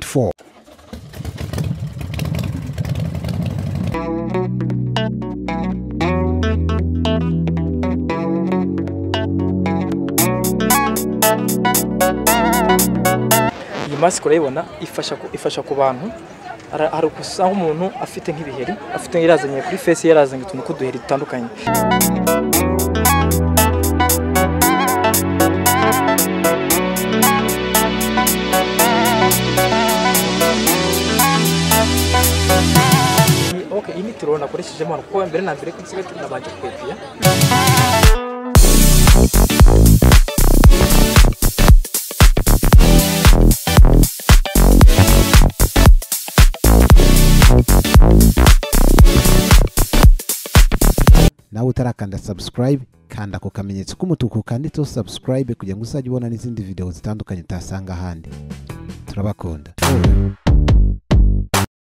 4. Iyi mask urayibona ifasha ku bantu hari ukusanga umuntu afite nk'ibiheri afite irazanye kuri face yarazanye utuntu kuduheri dutandukanye. Okay, iyi mitiro nakoresheje mu kuko mbere na mbere ko nsigaye tunabanje kwepia. Nawe utarakanda subscribe kanda ku kamenyetso k'umutuku kanditseho subscribe kugira ngo uzajye ubona n'izindi video zitandukanye utasanga ahandi. Turabakunda.